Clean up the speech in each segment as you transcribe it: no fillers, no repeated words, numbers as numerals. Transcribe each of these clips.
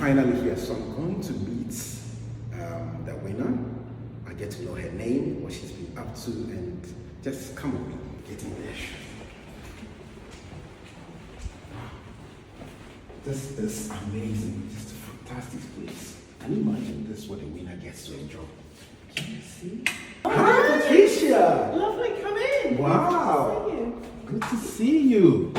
finally here. So I'm going to meet the winner. I get to know her name, what she's been up to, and just come on, get in there. This is amazing. Just a fantastic place. Can you imagine this? What the winner gets to enjoy. Can you see? Hi, Patricia. Lovely, come in. Wow. Good to see you.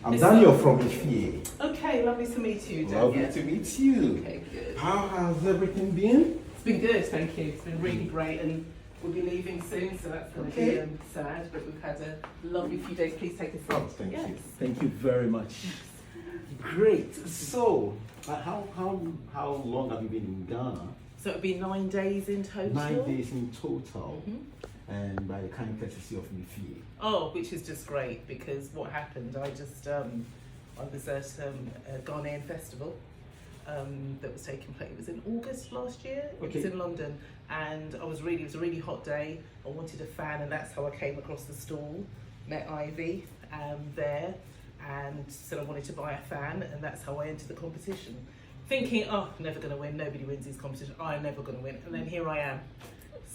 I'm Daniel from Mefie. Okay, lovely to meet you, Daniel. Lovely to meet you. Okay, good. How has everything been? It's been good, thank you. It's been really great, and we'll be leaving soon, so that's going to be sad, but we've had a lovely few days. Please take a seat. Oh, thank you. Thank you very much. Great. So, how long have you been in Ghana? So it'll be 9 days in total. 9 days in total. And by the kind courtesy of Mefie. Oh, which is just great, because what happened, I was at a Ghanaian festival that was taking place. It was in August last year. It was in London, and it was a really hot day. I wanted a fan, and that's how I came across the stall. Met Ivy there, and said I wanted to buy a fan, and that's how I entered the competition. Thinking, oh, never going to win. Nobody wins these competitions. I'm never going to win, and then here I am.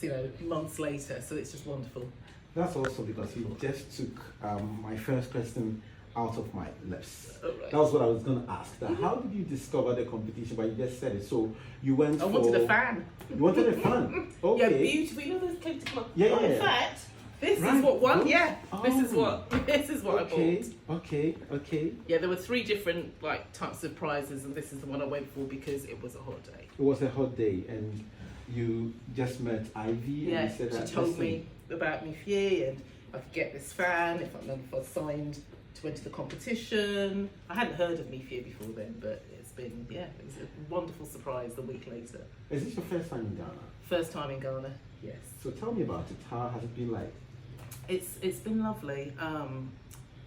You know, months later, so it's just wonderful. That's also because you just took my first question out of my lips. Oh, right. That was what I was going to ask. How did you discover the competition? But you just said it. So you went I wanted a fan. You wanted a fan? Okay. Yeah, beautiful. You know those Cape Coast. Yeah. In fact, this is what won. Yeah, oh. this is what I bought. Okay. Yeah, there were 3 different types of prizes, and this is the one I went for because it was a hot day. It was a hot day, and you just met Ivy. Yeah, and you said that, she told me about Mefie, and I could get this fan if I signed to enter the competition. I hadn't heard of Mefie before then, but it was a wonderful surprise the week later. Is this your first time in Ghana? First time in Ghana, yes. So tell me about it. How has it been like? It's been lovely.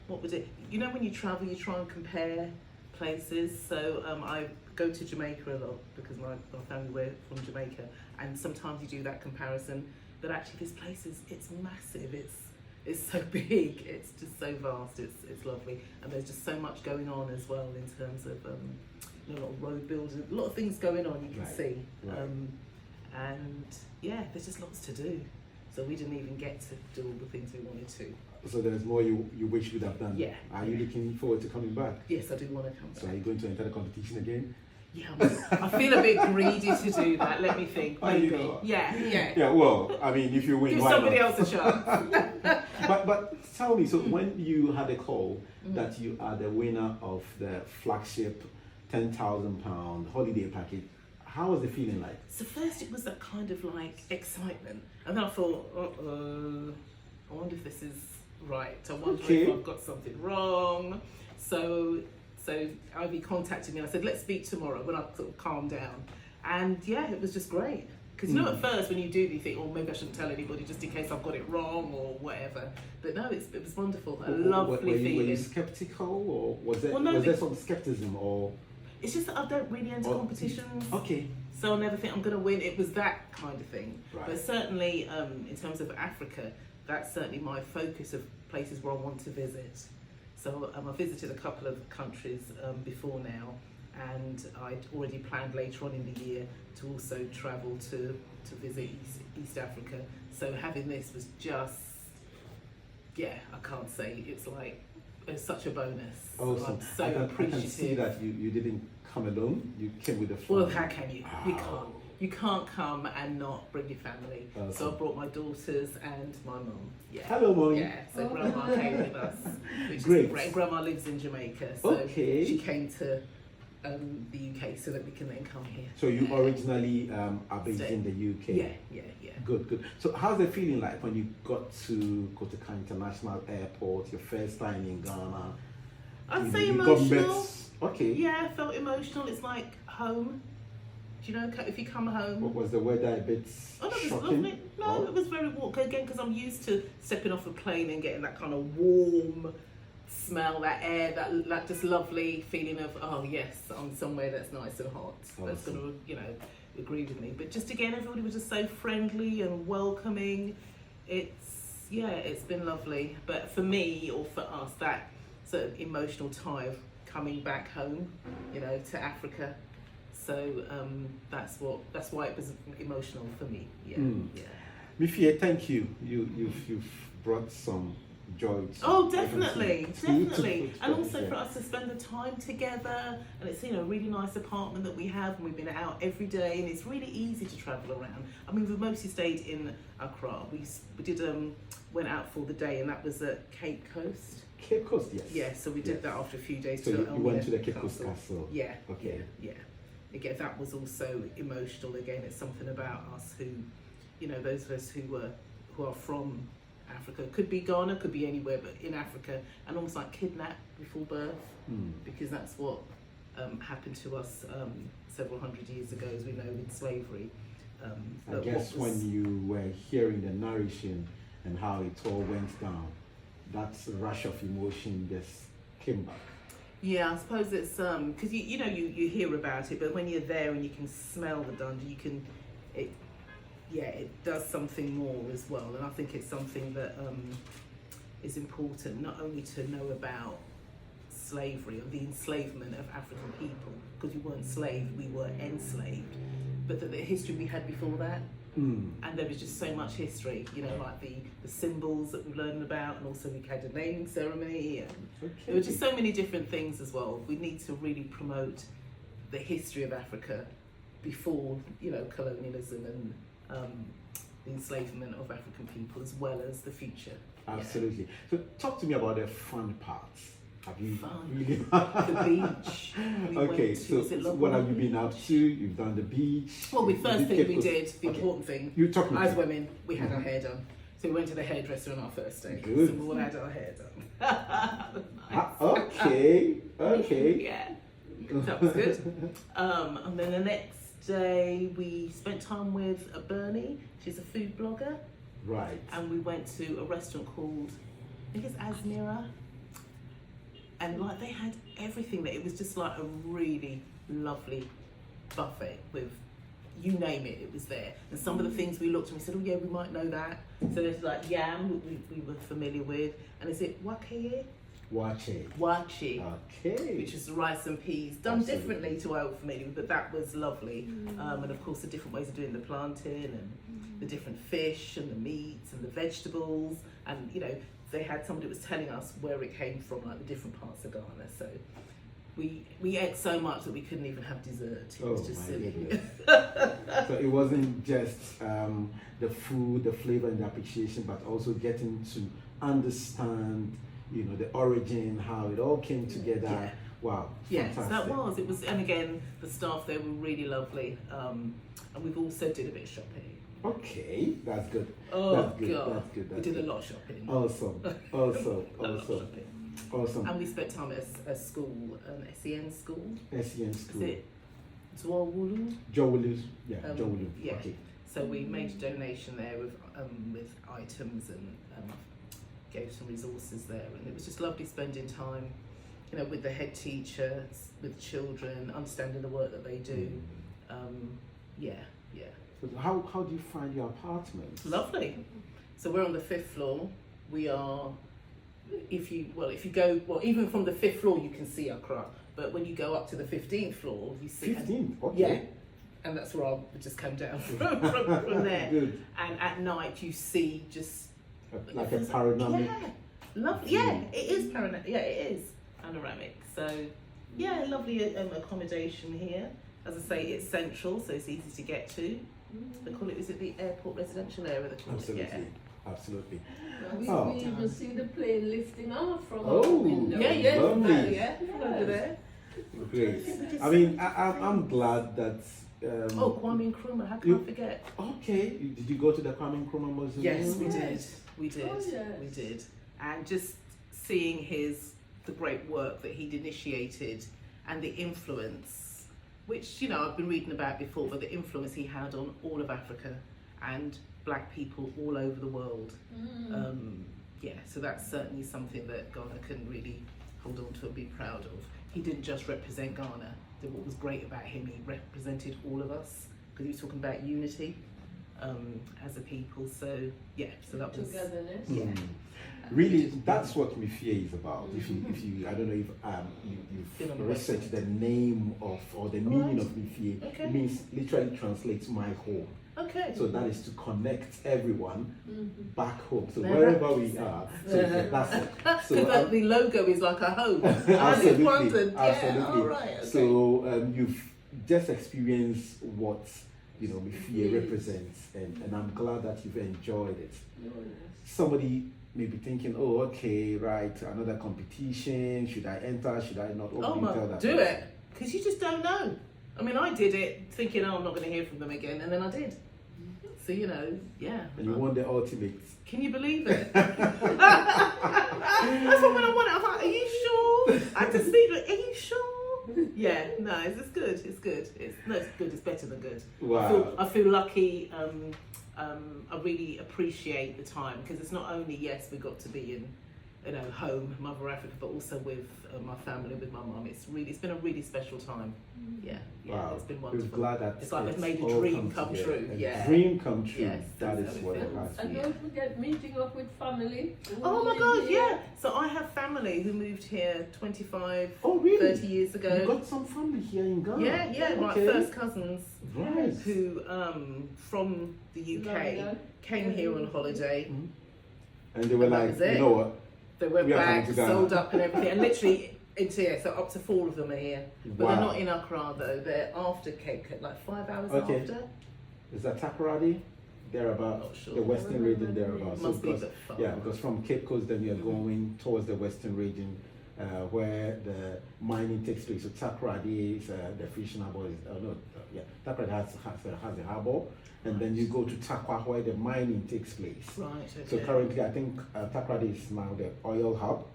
What was it? You know, when you travel, you try and compare places. So I go to Jamaica a lot because my family were from Jamaica, and sometimes you do that comparison. But actually, this place it's massive. It's so big. It's just so vast. It's lovely, and there's just so much going on as well in terms of a lot of road building, a lot of things going on. You can see, and yeah, there's just lots to do. So we didn't even get to do all the things we wanted to. So there's more you wish you'd have done? Yeah. Are you looking forward to coming back? Yes, I do want to come back. So are you going to enter the competition again? Yeah, I feel a bit greedy to do that. Let me think. Maybe. Yeah. Yeah, well, I mean, if you win, give why somebody not? else a chance. But tell me, so when you had a call that you are the winner of the flagship £10,000 holiday package, how was the feeling like? So first it was that kind of excitement, and then I thought, I wonder if this is right. I wonder if I've got something wrong. So Ivy contacted me and I said, let's speak tomorrow when I sort of calmed down. And yeah, it was just great. Because you know, at first when you do, you think, oh, maybe I shouldn't tell anybody just in case I've got it wrong or whatever. But no, it was wonderful. A lovely feeling. Were you skeptical, or was there some skepticism, or? It's just that I don't really enter competitions. Okay. So I never think I'm going to win. It was that kind of thing. Right. But certainly, in terms of Africa, that's certainly my focus of places where I want to visit. So I visited a couple of countries before now, and I'd already planned later on in the year to also travel to visit East Africa. So having this was just, I can't say, it's such a bonus. Awesome. I'm so appreciative. I can see that you didn't come alone, you came with a friend. Well, how can you? You can't come and not bring your family. Awesome. So I brought my daughters and my mum. Yeah. Hello, Mum. Yeah, so Grandma came with us, which Great. is great. Grandma lives in Jamaica, so she came to the UK so that we can then come here. So you originally are based in the UK? Yeah. Good. So how's it feeling like when you got to Kotoka International Airport, your first time in Ghana? I'd say emotional. Okay. Yeah, I felt emotional. It's like home. Do you know, if you come home... What was the weather a bit shocking? It was lovely. No, it was very warm. Again, because I'm used to stepping off a plane and getting that kind of warm smell, that air, that just lovely feeling of, oh yes, I'm somewhere that's nice and hot. Awesome. That's going to, agree with me. But just again, everybody was just so friendly and welcoming. It's been lovely. But for me, or for us, that sort of emotional tie of coming back home, to Africa. So that's why it was emotional for me. Yeah, yeah. Mefie, thank you. You've brought some joy. Oh, definitely. And also for us to spend the time together, and it's a really nice apartment that we have, and we've been out every day, and it's really easy to travel around. I mean, we've mostly stayed in Accra. We did went out for the day, and that was at Cape Coast. Cape Coast, yes. Yeah, so we did that after a few days. So you went to the Cape Castle. Coast Castle. Yeah. Okay. Yeah. Again, that was also emotional. Again, it's something about us who, those of us who are from Africa, could be Ghana, could be anywhere, but in Africa, and almost like kidnapped before birth, because that's what happened to us several hundred years ago, as we know, in slavery. I guess when you were hearing the narration and how it all went down, that rush of emotion just came back. Yeah, I suppose it's because you hear about it, but when you're there and you can smell the dungeon, it does something more as well. And I think it's something that is important, not only to know about slavery or the enslavement of African people, because we weren't slaves, we were enslaved, but the history we had before that. And there was just so much history, like the symbols that we learned about, and also we had a naming ceremony, and there were just so many different things as well. We need to really promote the history of Africa before, colonialism and the enslavement of African people, as well as the future. Absolutely. So talk to me about the fun parts. Have you really? The beach. So what have you been up to? You've done the beach. Well, the first thing we did, the important thing, you talk as women, we had our hair done. So we went to the hairdresser on our first day. Good. So we all had our hair done. Okay. Yeah, that was good. And then the next day we spent time with Bernie. She's a food blogger. Right. And we went to a restaurant called, I think it's Asmira. And they had everything there. It was just like a really lovely buffet with, you name it, it was there. And some of the things we looked and we said, oh yeah, we might know that. So there's yam, we were familiar with. And is it wakaye? Wache. Okay. Which is rice and peas, done differently to what I was familiar with, but that was lovely. And of course the different ways of doing the plantain and the different fish and the meats and the vegetables. And they had somebody was telling us where it came from, the different parts of Ghana. So we ate so much that we couldn't even have dessert. It was just silly. So it wasn't just the food, the flavor and the appreciation, but also getting to understand, the origin, how it all came together. Yeah. Wow. Yes, fantastic. that was. It was, and again, the staff there were really lovely. And we've also did a bit of shopping. Okay, that's good. Oh, that's good. God. That's good. We did a lot of shopping. Awesome. A lot of shopping. Awesome. And we spent time at a school, an SEN school. SEN school. Is it Zwawulu? Jowulu. Yeah, Jowulu. Yeah. Okay. So we made a donation there with items and gave some resources there, and it was just lovely spending time, with the head teacher, with children, understanding the work that they do. Yeah. So how do you find your apartment? Lovely. So we're on the 5th floor. We are, if you go, even from the 5th floor you can see Accra, but when you go up to the 15th floor, you see. 15th, okay. Yeah. And that's where I just come down from there. Good. And at night you see just like a panoramic. Yeah, lovely. Yeah, it is panoramic. Yeah, it is panoramic. So yeah, lovely accommodation here. As I say, it's central, so it's easy to get to. They call it, is it the airport residential area? They call Absolutely. it? Yeah. Absolutely. We even see the plane lifting off from our Oh, window. Yeah, lovely. yeah, over there. Great. I mean, I'm glad that. Kwame Nkrumah, how can I forget? Okay, did you go to the Kwame Nkrumah Museum? Yes, we did. We did. Oh, yes. We did. And just seeing the great work that he'd initiated and the influence, which, I've been reading about before, but the influence he had on all of Africa and black people all over the world. So that's certainly something that Ghana can really hold on to and be proud of. He didn't just represent Ghana. What was great about him, he represented all of us, because he was talking about unity as a people. So that was togetherness. Yeah. really, that's what Mefie is about. If you, I don't know if Been on the you've researched the name of or the meaning of Mefie. Okay. It means literally translates my home. Okay. So that is to connect everyone back home. So Now wherever that we makes are, so that's it. So Because the logo is like a home. I just absolutely, wondered. Yeah, absolutely. all right. Okay. So you've just experienced what Mefie represents, and I'm glad that you've enjoyed it. Somebody may be thinking, oh, okay, right, another competition. Should I enter? Should I not? What Oh do you my, tell that do person? it, because you just don't know. I mean, I did it thinking, oh, I'm not going to hear from them again, and then I did. So, yeah. And you won the ultimate. Can you believe it? That's what when I won it, I'm like, are you sure? I had to speak to it, are you sure? Yeah, no, it's good, it's good. It's good, it's better than good. Wow. I feel lucky, I really appreciate the time, because it's not only, yes, we got to be in home, Mother Africa, but also with my family, with my mum. It's been a really special time. Yeah, Wow. it's been We're wonderful. glad that It's like they've made a all dream come together. true. A Yeah. dream come true. Yes, That that's is how what it it feels. has. And don't forget meeting up with family. Oh my God, yeah. So I have family who moved here 25, Oh, really? 30 years You ago. got some family here in Ghana. Yeah, my Okay. first cousins Right. who from the UK London. came here on holiday. And they were And that like, was it. you know what? They went We are coming back, to Ghana. sold up and everything, and literally so up to 4 of them are here. But they're Wow. not in Accra though. They're after Cape Coast, like 5 hours Okay. after. Is that Takoradi? Thereabout, Not sure. the western region thereabout. Must be a because, bit far. yeah, because from Cape Coast then we are going towards the western region where the mining takes place. So Takoradi is the fishing harbour. Takoradi has a harbour, and then you go to Takwa where the mining takes place. Right. Okay. So currently, I think Takoradi is now the oil hub,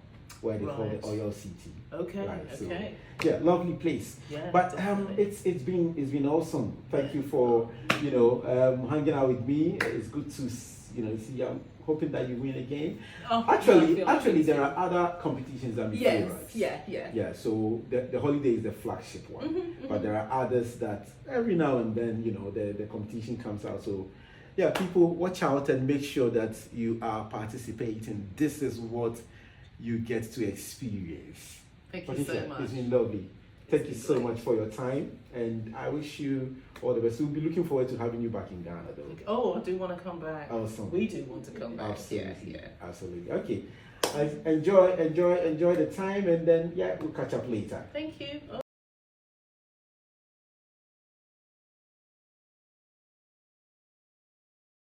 where they call Right. the oil city. Okay. Right, so- Okay. Yeah, lovely place. Yeah. But definitely. it's been awesome. Thank you for hanging out with me. It's good to see. I'm hoping that you win again. Oh, I Actually, feel like it there too. are other competitions that we do, Yes. right? Yeah. Yeah. So the holiday is the flagship one, but there are others that every now and then the competition comes out. So yeah, people watch out and make sure that you are participating. This is what you get to experience. Thank you Patricia, so much. it's been lovely. Thank you been so great. much for your time, and I wish you all the best. We'll be looking forward to having you back in Ghana, though. Oh, I do want to come back. Awesome. We do want to come back. Absolutely. Yeah. Absolutely. Okay. Enjoy the time, and then we'll catch up later. Thank you.